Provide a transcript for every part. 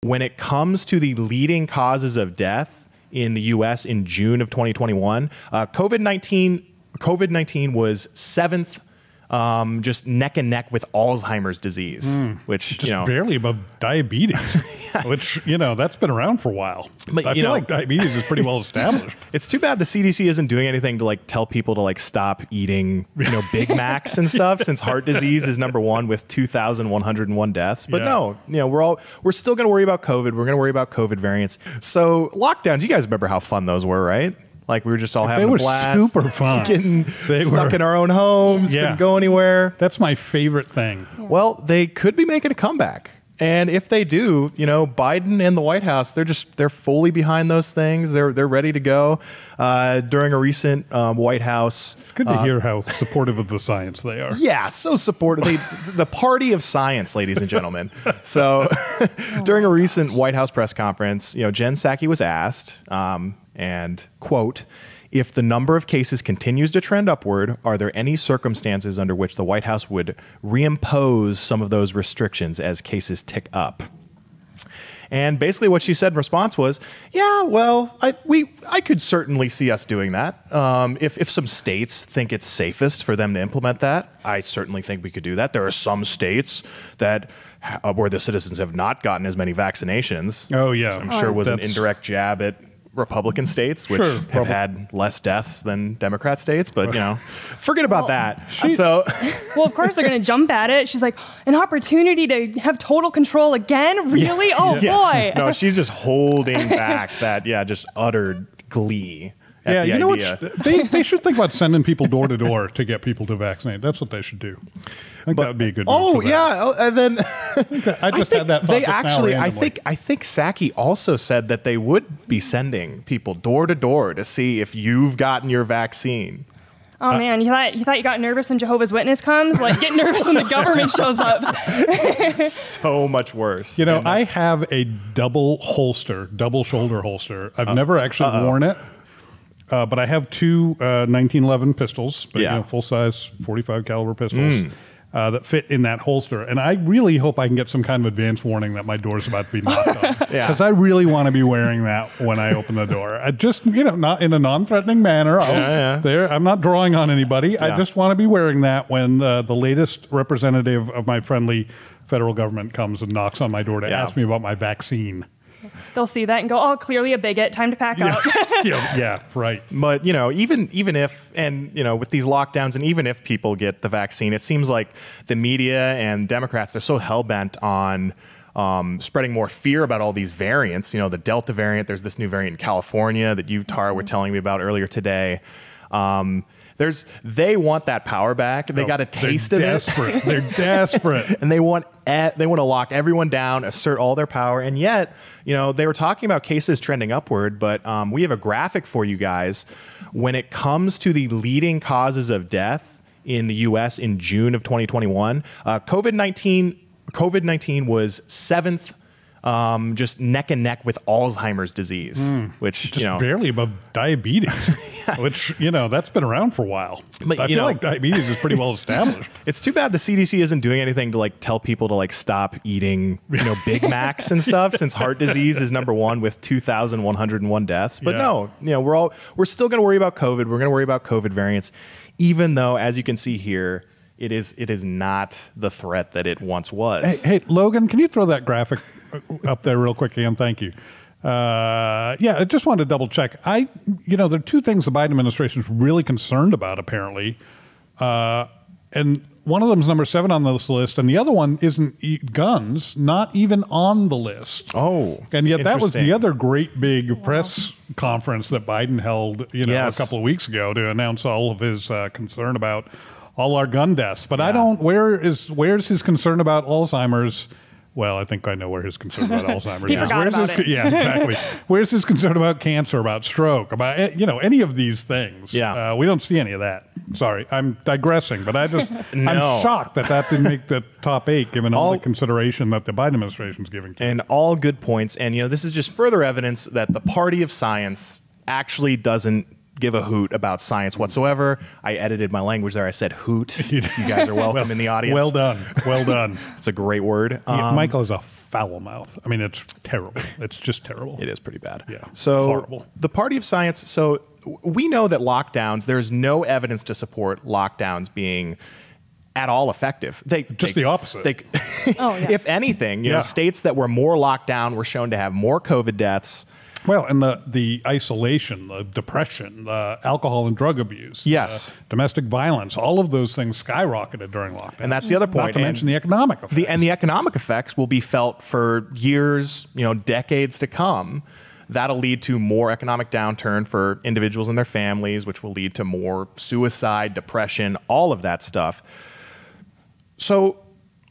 When it comes to the leading causes of death in the U.S. in June of 2021, COVID-19 was seventh, just neck and neck with Alzheimer's disease, which, just barely above diabetes, which, that's been around for a while. But I feel like diabetes is pretty well established. It's too bad the CDC isn't doing anything to tell people to stop eating, Big Macs and stuff, since heart disease is #1 with 2,101 deaths. But no, we're still going to worry about COVID. We're going to worry about COVID variants. So lockdowns, you guys remember how fun those were, right? We were just all having a blast. They were super fun. Getting stuck in our own homes, couldn't go anywhere. That's my favorite thing. Well, they could be making a comeback. And if they do, Biden and the White House, they're fully behind those things. They're ready to go. During a recent White House, it's good to hear how supportive of the science they are. Yeah, so supportive. The party of science, ladies and gentlemen. So, during a recent White House press conference, Jen Psaki was asked, and quote, "If the number of cases continues to trend upward, are there any circumstances under which the White House would reimpose some of those restrictions as cases tick up?" And basically what she said in response was, yeah, well, I could certainly see us doing that. If some states think it's safest for them to implement that, I certainly think we could do that. There are some states that where the citizens have not gotten as many vaccinations. Oh, yeah. I'm sure was an indirect jab at Republican states, which have had less deaths than Democrat states, but forget about that. Well, of course they're going to jump at it. She's like, an opportunity to have total control again? Really? Boy. No, she's just holding back that, just uttered glee. Yeah, you know what? They should think about sending people door to door to get people to vaccinate. That's what they should do. I think that would be a good move. Oh, yeah. And then I just had that thought. They actually, I think Psaki also said that they would be sending people door to door to see if you've gotten your vaccine. Oh, man, you thought you got nervous when Jehovah's Witness comes? Get nervous when the government shows up. So much worse. I have a double shoulder holster. I've never actually worn it. But I have two 1911 pistols, full-size 45 caliber pistols that fit in that holster. And I really hope I can get some kind of advance warning that my door's about to be knocked on. Because I really want to be wearing that when I open the door. I just, not in a non-threatening manner. I'm not drawing on anybody. I just want to be wearing that when the latest representative of my friendly federal government comes and knocks on my door to ask me about my vaccine. They'll see that and go, oh, clearly a bigot. Time to pack up. Yeah, right. But, even if, and, with these lockdowns, and even if people get the vaccine, it seems like the media and Democrats, they're so hell-bent on spreading more fear about all these variants. The Delta variant, there's this new variant in California that you, Tara, were telling me about earlier today. They want that power back. They got a taste of it. They're desperate. And they want to lock everyone down, assert all their power. And yet, they were talking about cases trending upward, but we have a graphic for you guys. When it comes to the leading causes of death in the U.S. in June of 2021, COVID-19 was seventh, just neck and neck with Alzheimer's disease, which, just barely above diabetes, which, that's been around for a while. But I feel like diabetes is pretty well established. It's too bad the CDC isn't doing anything to tell people to stop eating, Big Macs and stuff, since heart disease is #1 with 2,101 deaths. But no, we're still going to worry about COVID. We're going to worry about COVID variants, even though, as you can see here, it is not the threat that it once was. Hey, Logan, can you throw that graphic up there real quick again? Thank you. I just wanted to double check. There are two things the Biden administration is really concerned about, apparently. And one of them is number 7 on this list, and the other one isn't guns, not even on the list. Oh, and yet that was the other great big press conference that Biden held, a couple of weeks ago to announce all of his concern about all our gun deaths. But I don't, where's his concern about Alzheimer's? Well, I think I know where his concern about Alzheimer's is. Where's about his, it. Yeah, exactly. Where's his concern about cancer, about stroke, about, any of these things? Yeah. We don't see any of that. Sorry, I'm digressing, but I'm shocked that didn't make the top 8, given all the consideration that the Biden administration is giving to it. And all good points. And, this is just further evidence that the party of science actually doesn't give a hoot about science whatsoever. I edited my language there. I said hoot. You guys are welcome in the audience. Well done. Well done. It's a great word. Michael is a foul mouth. I mean, it's terrible. It's just terrible. It is pretty bad. Yeah. So horrible. The party of science. So we know that lockdowns, there's no evidence to support lockdowns being at all effective. The opposite. If anything, you know, states that were more locked down were shown to have more COVID deaths. Well, and the isolation, the depression, the alcohol and drug abuse, domestic violence, all of those things skyrocketed during lockdown. And that's the other point. Not to mention the economic effects. The economic effects will be felt for years, you know, decades to come. That'll lead to more economic downturn for individuals and their families, which will lead to more suicide, depression, all of that stuff. So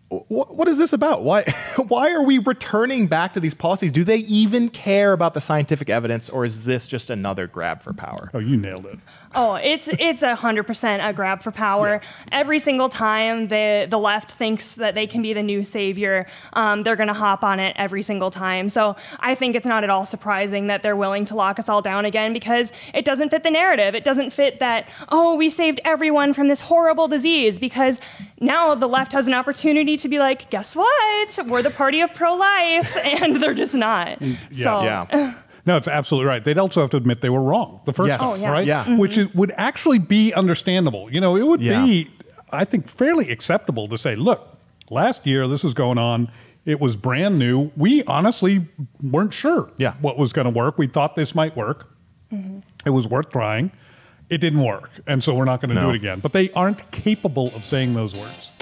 what is this about? Why are we returning back to these policies? Do they even care about the scientific evidence, or is this just another grab for power? Oh, you nailed it. Oh, it's 100% a grab for power. Yeah. Every single time the left thinks that they can be the new savior, they're going to hop on it every single time. So I think it's not at all surprising that they're willing to lock us all down again, because it doesn't fit the narrative. It doesn't fit that, oh, we saved everyone from this horrible disease, because now the left has an opportunity to be like, guess what? We're the party of pro-life, and they're just not. No, it's absolutely right. They'd also have to admit they were wrong the first time, right? Yeah. Mm-hmm. Which would actually be understandable. You know, it would be, I think, fairly acceptable to say, look, last year this was going on. It was brand new. We honestly weren't sure what was going to work. We thought this might work. Mm-hmm. It was worth trying. It didn't work. And so we're not going to do it again. But they aren't capable of saying those words.